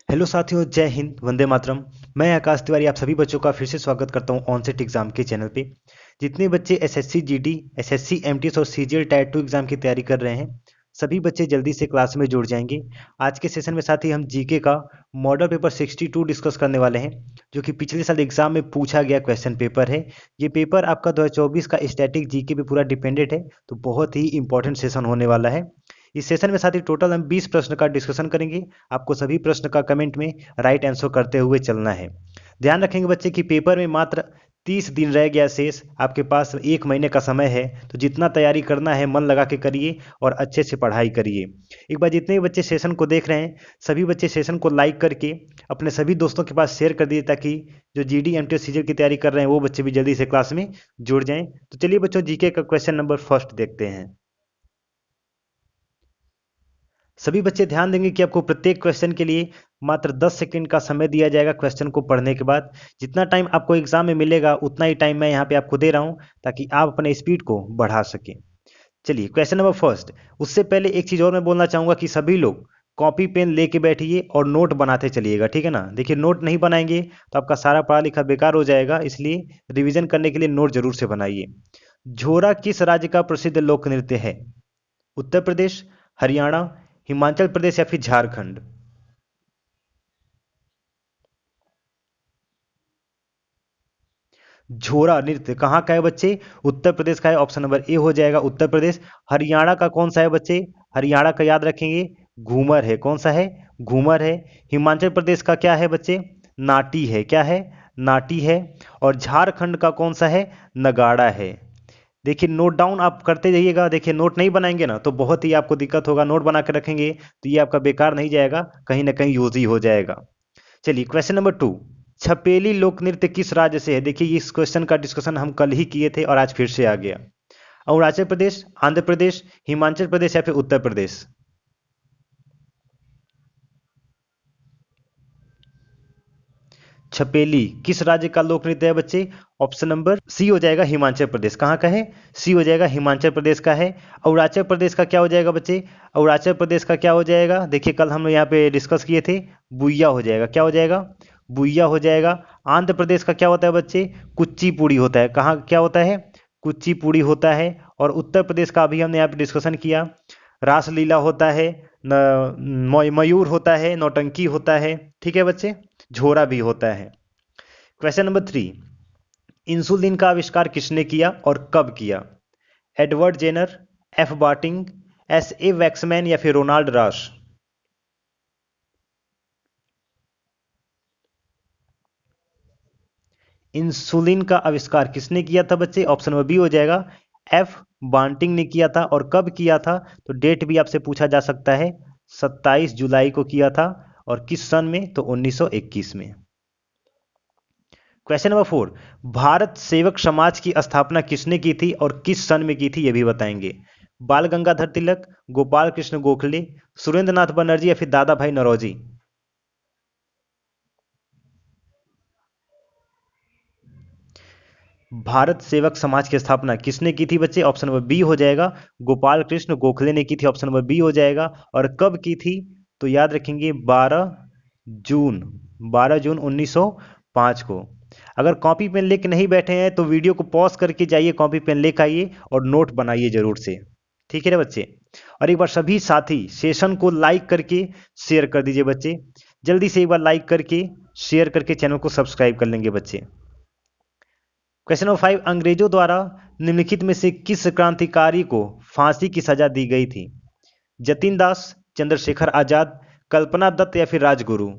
Hello साथियों, जय हिंद, वंदे मातरम। मैं आकाश तिवारी आप सभी बच्चों का फिर से स्वागत करता हूं ऑनसेट एग्जाम के चैनल पे। जितने बच्चे एसएससी जीडी, एसएससी एमटीएस और सीजीएल टायर 2 एग्जाम की तैयारी कर रहे हैं, सभी बच्चे जल्दी से क्लास में जुड़ जाएंगे। आज के सेशन में साथ ही हम जीके का मॉडल पेपर 62 डिस्कस करने वाले हैं, जो कि पिछले साल एग्जाम में पूछा गया क्वेश्चन पेपर है। ये पेपर आपका 2024 का स्टैटिक जीके पे पूरा डिपेंडेंट है, तो बहुत ही इंपॉर्टेंट सेशन होने वाला है। इस सेशन में साथ ही टोटल हम 20 प्रश्न का डिस्कशन करेंगे। आपको सभी प्रश्न का कमेंट में राइट आंसर करते हुए चलना है। ध्यान रखेंगे बच्चे कि पेपर में मात्र 30 दिन रह गया शेष। आपके पास 1 महीने का समय है, तो जितना तैयारी करना है मन लगा के करिए और अच्छे से पढ़ाई करिए। एक बार जितने भी बच्चे सेशन को देख रहे हैं, सभी बच्चे सेशन को लाइक करके अपने सभी दोस्तों के पास शेयर कर दीजिए, ताकि जो जीडी एमटीएस सीजीएल की तैयारी कर रहे हैं वो बच्चे भी जल्दी से क्लास में जुड़ जाएं। तो चलिए बच्चों, जीके का क्वेश्चन नंबर फर्स्ट देखते हैं। सभी बच्चे ध्यान देंगे कि आपको प्रत्येक क्वेश्चन के लिए मात्र 10 सेकंड का समय दिया जाएगा क्वेश्चन को पढ़ने के बाद। जितना टाइम आपको एग्जाम में मिलेगा उतना ही टाइम मैं यहाँ पे आपको दे रहा हूँ, ताकि आप अपने स्पीड को बढ़ा सकें। चलिए क्वेश्चन नंबर फर्स्ट। उससे पहले एक चीज़ और मैं बोलना चाहूँगा कि सभी लोग कॉपी पेन लेके बैठिए और नोट बनाते चलिएगा, ठीक है ना। देखिए, नोट नहीं बनाएंगे तो आपका सारा पढ़ा लिखा बेकार हो जाएगा, इसलिए रिवीजन करने के लिए नोट जरूर से बनाइए। झोरा किस राज्य का प्रसिद्ध लोक नृत्य है? उत्तर प्रदेश, हरियाणा, हिमाचल प्रदेश या फिर झारखंड? झोरा नृत्य कहाँ का है बच्चे? उत्तर प्रदेश का है। ऑप्शन नंबर ए हो जाएगा उत्तर प्रदेश। हरियाणा का कौन सा है बच्चे? हरियाणा का याद रखेंगे, घूमर है। कौन सा है? घूमर है। हिमाचल प्रदेश का क्या है बच्चे? नाटी है। क्या है? नाटी है। और झारखंड का कौन सा है? नगाड़ा है। देखिए, नोट डाउन आप करते जाइएगा। देखिए, नोट नहीं बनाएंगे ना तो बहुत ही आपको दिक्कत होगा। नोट बना के रखेंगे तो ये आपका बेकार नहीं जाएगा, कहीं ना कहीं यूज ही हो जाएगा। चलिए क्वेश्चन नंबर 2। छपेली लोक नृत्य किस राज्य से है? देखिए, इस क्वेश्चन का डिस्कशन हम कल ही किए थे और आज फिर से आ गया। अरुणाचल प्रदेश, आंध्र प्रदेश, हिमाचल प्रदेश या फिर उत्तर प्रदेश? छपेली किस राज्य का लोक नृत्य है बच्चे? ऑप्शन नंबर सी हो जाएगा हिमाचल प्रदेश। कहाँ का है? सी हो जाएगा हिमाचल प्रदेश का है। अरुणाचल प्रदेश का क्या हो जाएगा बच्चे? अरुणाचल प्रदेश का क्या हो जाएगा? देखिए, कल हम यहाँ पे डिस्कस किए थे, बुइया हो जाएगा। क्या हो जाएगा? बुइया हो जाएगा। आंध्र प्रदेश का क्या होता है बच्चे? कुचिपुड़ी होता है। कहाँ क्या होता है? कुचिपुड़ी होता है। और उत्तर प्रदेश का अभी हमने यहाँ पे डिस्कशन किया, रासलीला होता है, मयूर होता है, नौटंकी होता है। ठीक है बच्चे, झोरा भी होता है। Question number 3। इंसुलिन का आविष्कार किसने किया और कब किया? Edward Jenner, F Banting, S A Waksman या फिर रोनाल्ड रॉस? इंसुलिन का आविष्कार किसने किया था बच्चे? ऑप्शन नंबर बी हो जाएगा, एफ बांटिंग ने किया था। और कब किया था? तो डेट भी आपसे पूछा जा सकता है। 27 जुलाई को किया था। और किस सन में? तो 1921 में। Question number 4। भारत सेवक समाज की स्थापना किसने की थी और किस सन में की थी, यह भी बताएंगे। बाल गंगाधर तिलक, गोपाल कृष्ण गोखले, सुरेंद्र नाथ बनर्जी या फिर दादा भाई नौरोजी? भारत सेवक समाज की स्थापना किसने की थी बच्चे? ऑप्शन नंबर बी हो जाएगा, गोपाल कृष्ण गोखले ने की थी। ऑप्शन नंबर बी हो जाएगा। और कब की थी? तो याद रखेंगे 12 जून, 12 जून 1905 को। अगर कॉपी पेन लेके नहीं बैठे हैं तो वीडियो को पॉज करके जाइए, कॉपी पेन लेकर आइए और नोट बनाइए जरूर से। ठीक है ना बच्चे? और एक बार सभी साथी सेशन को लाइक करके शेयर कर दीजिए बच्चे। जल्दी से एक बार लाइक करके शेयर करके चैनल को सब्सक्राइब कर लेंगे बच्चे। Question number 5। अंग्रेजों द्वारा निम्नलिखित में से किस क्रांतिकारी को फांसी की सजा दी गई थी? जतिन दास, चंद्रशेखर आजाद, कल्पना दत्त या फिर राजगुरु?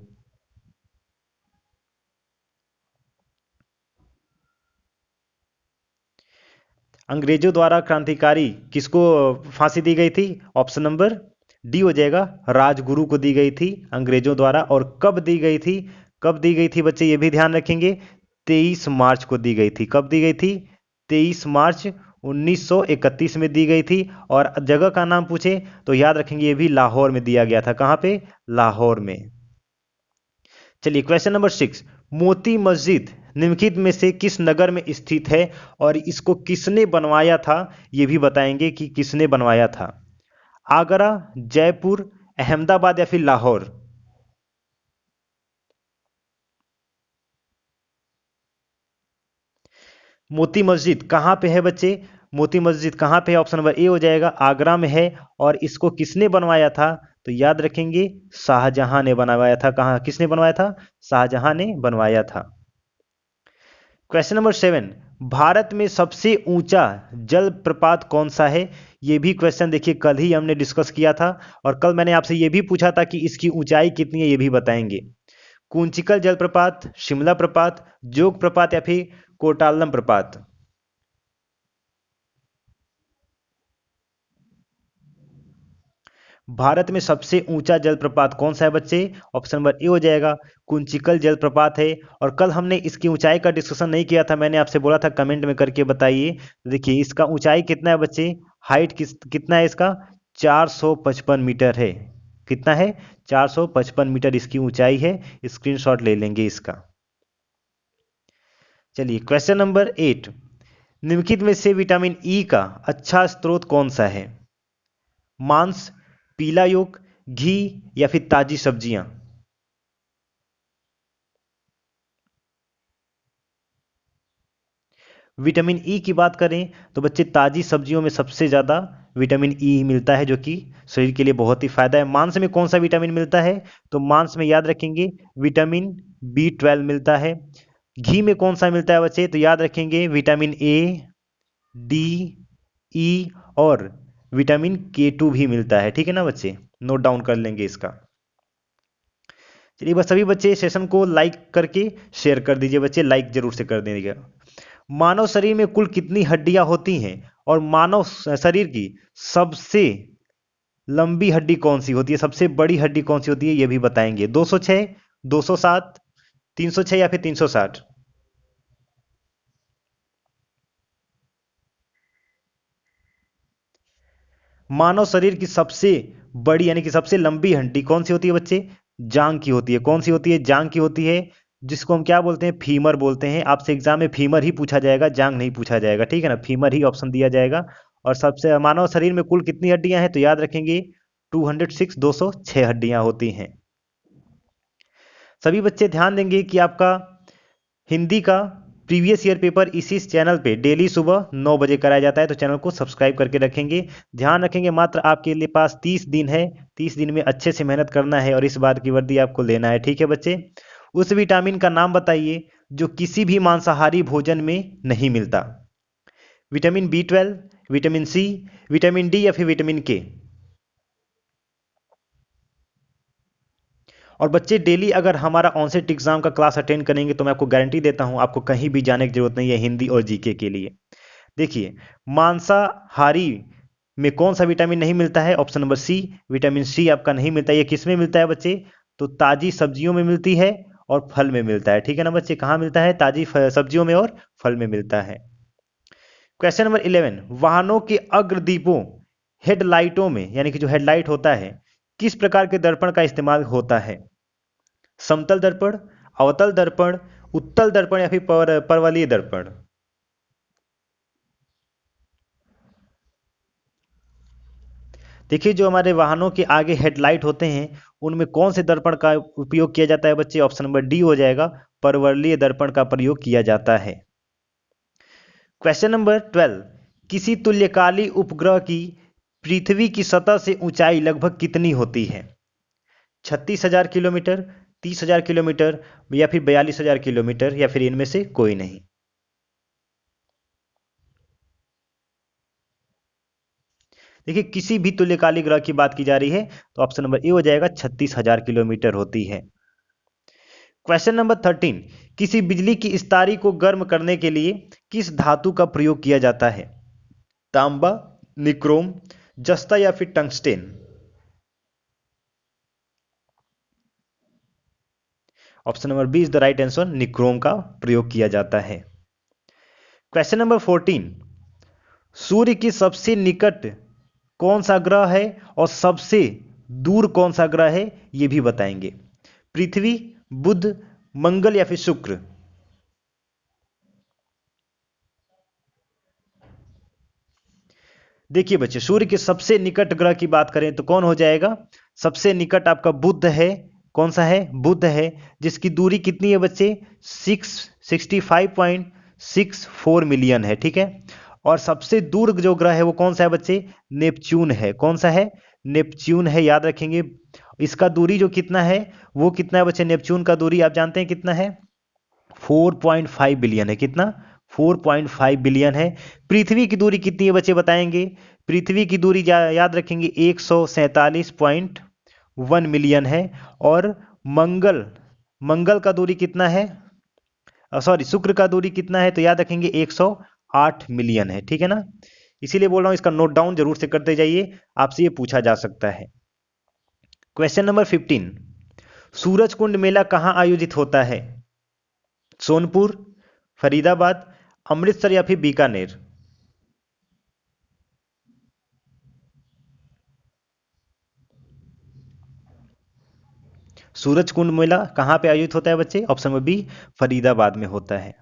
अंग्रेजों द्वारा क्रांतिकारी किसको फांसी दी गई थी? ऑप्शन नंबर डी हो जाएगा, राजगुरु को दी गई थी अंग्रेजों द्वारा। और कब दी गई थी? कब दी गई थी बच्चे, ये भी ध्यान रखेंगे। 23 मार्च को दी गई थी। कब दी गई थी? 23 मार्च 1931 में दी गई थी। और जगह का नाम पूछे तो याद रखेंगे, ये भी लाहौर में दिया गया था। कहाँ पे? लाहौर में। चलिए क्वेश्चन नंबर 6। मोती मस्जिद निम्नलिखित में से किस नगर में स्थित है और इसको किसने बनवाया था, यह भी बताएंगे कि किसने बनवाया था। आगरा, जयपुर, अहमदाबाद या फिर लाहौर? मोती मस्जिद कहाँ पे है बच्चे? मोती मस्जिद कहाँ पे है? ऑप्शन नंबर ए हो जाएगा, आगरा में है। और इसको किसने बनवाया था? तो याद रखेंगे, शाहजहां ने बनवाया था। कहाँ, किसने बनवाया था? शाहजहां ने बनवाया था। क्वेश्चन नंबर 7, भारत में सबसे ऊंचा जल प्रपात कौन सा है? ये भी क्वेश्चन देखिए कल ही हमने डिस्कस किया था, और कल मैंने आपसे ये भी पूछा था कि इसकी ऊंचाई कितनी है, ये भी बताएंगे। कुंचिकल जलप्रपात, शिमला प्रपात, जोग प्रपात या फिर कोटाल्लम प्रपात? भारत में सबसे ऊंचा जलप्रपात कौन सा है बच्चे? ऑप्शन नंबर ए हो जाएगा, कुंचिकल जलप्रपात है। और कल हमने इसकी ऊंचाई का डिस्कशन नहीं किया था, मैंने आपसे बोला था कमेंट में करके बताइए। देखिए इसका ऊंचाई कितना है बच्चे, हाइट कितना है इसका? 455 मीटर है। कितना है? 455 मीटर इसकी ऊंचाई है। स्क्रीनशॉट ले लेंगे इसका। चलिए क्वेश्चन नंबर 8, निम्नलिखित में से विटामिन ई का अच्छा स्रोत कौन सा है? मांस, पीला योग, घी या फिर ताजी सब्जियां? विटामिन ई की बात करें तो बच्चे ताजी सब्जियों में सबसे ज़्यादा विटामिन ई मिलता है, जो कि शरीर के लिए बहुत ही फायदा है। मांस में कौन सा विटामिन मिलता है? तो मांस में याद रखेंगे विटामिन B12 मिलता है। घी में कौन सा मिलता है बच्चे? तो याद रखेंगे विटामिन ए, डी, ई और विटामिन K2 भी मिलता है। ठीक है ना बच्चे, नोट डाउन कर लेंगे इसका। चलिए बस सभी बच्चे सेशन को लाइक करके शेयर कर दीजिए बच्चे, लाइक जरूर से कर दीजिएगा। मानव शरीर में कुल कितनी हड्डियां होती हैं? और मानव शरीर की सबसे लंबी हड्डी कौन सी होती है, सबसे बड़ी हड्डी कौन सी होती है, ये भी बताएंगे। 206, 207, 306 या फिर 360? मानव शरीर की सबसे बड़ी यानी कि सबसे लंबी हड्डी कौन सी होती है बच्चे? जांग की होती है। कौन सी होती है? जांग की होती है, जिसको हम क्या बोलते हैं? फीमर बोलते हैं। आपसे एग्जाम में फीमर ही पूछा जाएगा, जांग नहीं पूछा जाएगा। ठीक है ना, फीमर ही ऑप्शन दिया जाएगा। और सबसे मानव शरीर में कुल कितनी हड्डियां हैं? तो याद रखेंगे 206, 206 हड्डियां होती हैं। सभी बच्चे ध्यान देंगे कि आपका हिंदी का प्रीवियस ईयर पेपर इसी चैनल पे डेली सुबह 9 बजे कराया जाता है, तो चैनल को सब्सक्राइब करके रखेंगे। ध्यान रखेंगे मात्र आपके लिए पास 30 दिन है, 30 दिन में अच्छे से मेहनत करना है और इस बार की वर्दी आपको लेना है। ठीक है बच्चे, उस विटामिन का नाम बताइए जो किसी भी मांसाहारी भोजन में नहीं मिलता। Vitamin B12, vitamin C, vitamin D या फिर विटामिन के? और बच्चे डेली अगर हमारा ऑनसेट एग्जाम का क्लास अटेंड करेंगे तो मैं आपको गारंटी देता हूं आपको कहीं भी जाने की जरूरत नहीं है हिंदी और जीके के लिए। देखिए मांसाहारी में कौन सा विटामिन नहीं मिलता है? Option number C, vitamin C आपका नहीं मिलता है। ये किस में मिलता है बच्चे? तो ताजी सब्जियों में मिलती है और फल में मिलता है। ठीक है ना बच्चे, कहाँ मिलता है? ताजी सब्जियों में और फल में मिलता है। क्वेश्चन नंबर 11, वाहनों के अग्रदीपों हेडलाइटों में यानी कि जो हेडलाइट होता है किस प्रकार के दर्पण का इस्तेमाल होता है? समतल दर्पण, अवतल दर्पण, उत्तल दर्पण या फिर परवलयी दर्पण? देखिए जो हमारे वाहनों के आगे हेडलाइट होते हैं उनमें कौन से दर्पण का उपयोग किया जाता है बच्चे? ऑप्शन नंबर डी हो जाएगा, परवलयी दर्पण का प्रयोग किया जाता है। क्वेश्चन नंबर 12, किसी तुल्यकाली उपग्रह की पृथ्वी की सतह से ऊंचाई लगभग कितनी होती है? 36,000 किलोमीटर, 30,000 किलोमीटर या फिर 42,000 किलोमीटर या फिर इनमें से कोई नहीं? देखिए किसी भी तुल्यकालिक ग्रह की बात की जा रही है तो ऑप्शन नंबर ए हो जाएगा, 36,000 किलोमीटर होती है। क्वेश्चन नंबर 13, किसी बिजली की इस्तारी को गर्म करने के लिए किस धातु का प्रयोग किया जाता है? तांबा, निक्रोम, जस्ता या फिर tungsten? Option number B is the right answer, nichrome का प्रयोग किया जाता है। क्वेश्चन नंबर 14, सूर्य के सबसे निकट कौन सा ग्रह है और सबसे दूर कौन सा ग्रह है यह भी बताएंगे। पृथ्वी, बुध, मंगल या फिर शुक्र? देखिए बच्चे सूर्य के सबसे निकट ग्रह की बात करें तो कौन हो जाएगा? सबसे निकट आपका बुध है। कौन सा है? बुध है, जिसकी दूरी कितनी है बच्चे? 65.6 6.64 मिलियन है, ठीक है। और सबसे दूर जो ग्रह है वो कौन सा है बच्चे? नेपच्यून है। कौन सा है? नेपच्यून है, याद रखेंगे। इसका दूरी जो कितना है, वो कितना है बच्चे? नेपच्यून का दूरी आप जानते हैं कितना है? 4.5 बिलियन है। कितना? 4.5 बिलियन है। पृथ्वी की दूरी कितनी है बच्चे, बताएंगे? पृथ्वी की दूरी याद रखेंगे 147.1 मिलियन है। और मंगल का दूरी कितना है? सॉरी, शुक्र का दूरी कितना है? तो याद रखेंगे 108 मिलियन है, ठीक है ना। इसीलिए बोल रहा हूं, इसका नोट डाउन जरूर से करते जाइए, आपसे ये पूछा जा सकता है। क्वेश्चन नंबर 15, सूरज कुंड मेला कहां आयोजित होता है? सोनपुर, फरीदाबाद, अमृतसर या फिर बीकानेर? सूरज कुंड मेला कहां पे आयोजित होता है बच्चे? ऑप्शन नंबर बी, फरीदाबाद में होता है।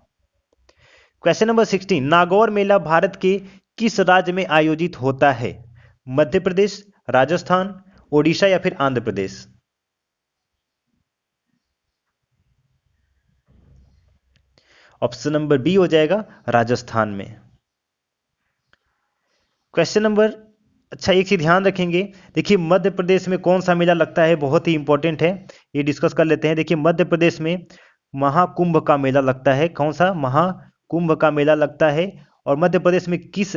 क्वेश्चन नंबर 16, नागौर मेला भारत के किस राज्य में आयोजित होता है? मध्य प्रदेश, राजस्थान, ओडिशा या फिर Andhra Pradesh? Option number B हो जाएगा, राजस्थान में। क्वेश्चन नंबर, अच्छा एक चीज ध्यान रखेंगे, देखिए मध्य प्रदेश में कौन सा मेला लगता है, बहुत ही इंपॉर्टेंट है, ये डिस्कस कर लेते हैं। देखिए मध्य प्रदेश में महाकुंभ का मेला लगता है। कौन सा? महाकुंभ का मेला लगता है। और मध्य प्रदेश में किस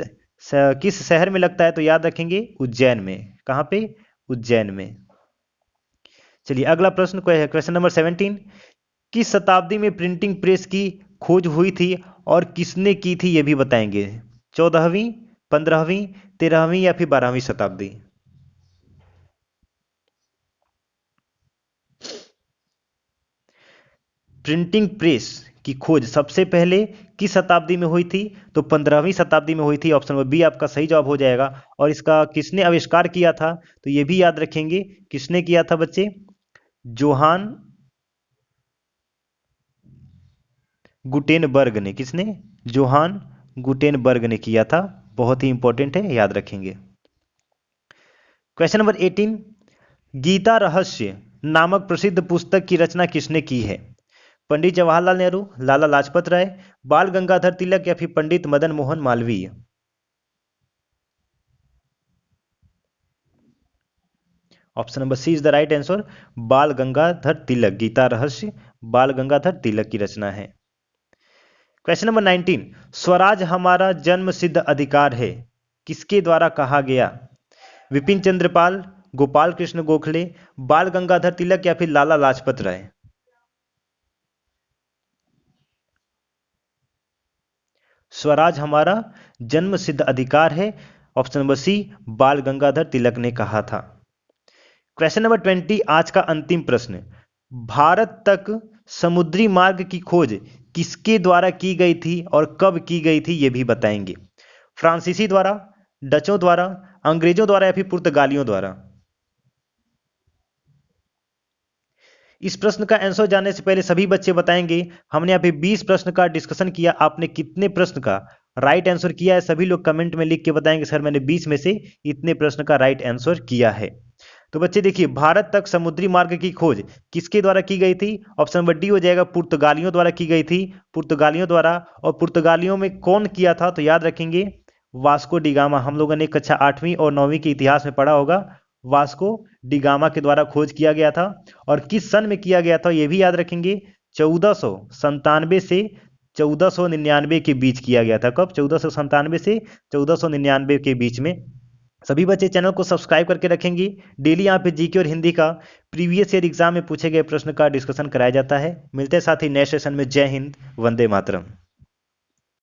शहर में लगता है? तो याद रखेंगे उज्जैन में। कहाँ पे? उज्जैन में। चलिए अगला प्रश्न, क्वेश्चन नंबर 17, किस शताब्दी में प्रिंटिंग प्रेस की खोज हुई थी और किसने की थी, ये भी बताएंगे? 14वीं, 15वीं, 13वीं या फिर 12वीं शताब्दी? प्रिंटिंग प्रेस की खोज सबसे पहले किस शताब्दी में हुई थी? तो 15वीं शताब्दी में हुई थी। ऑप्शन नंबर बी आपका सही जवाब हो जाएगा। और इसका किसने आविष्कार किया था? तो ये भी याद रखेंगे, किसने किया था बच्चे? जोहान गुटेनबर्ग ने। किसने? जोहान गुटेनबर्ग ने किया था। बहुत ही इंपॉर्टेंट है, याद रखेंगे। क्वेश्चन नंबर 18, गीता रहस्य नामक प्रसिद्ध पुस्तक की रचना किसने की है? पंडित जवाहरलाल नेहरू, लाला लाजपत राय, बाल गंगाधर तिलक या फिर Pandit Madan Mohan Malaviya? Option number C is the right answer, Bal Gangadhar तिलक। गीता रहस्य बाल गंगाधर तिलक की रचना है। क्वेश्चन नंबर 19, स्वराज हमारा जन्म सिद्ध अधिकार है किसके द्वारा कहा गया? विपिन चंद्रपाल, गोपाल कृष्ण गोखले, बाल गंगाधर तिलक या फिर लाला लाजपत राय? स्वराज हमारा जन्म सिद्ध अधिकार है, ऑप्शन नंबर सी, बाल गंगाधर तिलक ने कहा था। क्वेश्चन नंबर 20, आज का अंतिम प्रश्न, भारत तक समुद्री मार्ग की खोज किसके द्वारा की गई थी और कब की गई थी, यह भी बताएंगे? फ्रांसीसी द्वारा, डचों द्वारा, अंग्रेजों द्वारा या फिर पुर्तगालियों द्वारा? इस प्रश्न का आंसर जानने से पहले सभी बच्चे बताएंगे, हमने यहाँ पे 20 प्रश्न का डिस्कशन किया, आपने कितने प्रश्न का राइट आंसर किया है? सभी लोग कमेंट में लिख के बताएंगे सर मैंने 20 में से इतने प्रश्न का राइट आंसर किया है। तो बच्चे देखिए, भारत तक समुद्री मार्ग की खोज किसके द्वारा की गई थी? ऑप्शन नंबर डी हो जाएगा, पुर्तगालियों द्वारा की गई थी। पुर्तगालियों द्वारा। और पुर्तगालियों में कौन किया था? तो याद रखेंगे वास्को डिगामा। हम लोगों ने कक्षा 8वीं और 9वीं के इतिहास में पढ़ा होगा, वास्को डिगामा के द्वारा खोज किया गया था। और किस सन में किया गया था ये भी याद रखेंगे, 1497 से 1499 के बीच किया गया था। कब? 1497 से 1499 के बीच में। सभी बच्चे चैनल को सब्सक्राइब करके रखेंगे, डेली यहाँ पे जीके और हिंदी का प्रीवियस ईयर एग्जाम में पूछे गए प्रश्न का डिस्कशन कराया जाता है। मिलते हैं साथ ही नेक्स्ट सेशन में। जय हिंद, वंदे मातरम।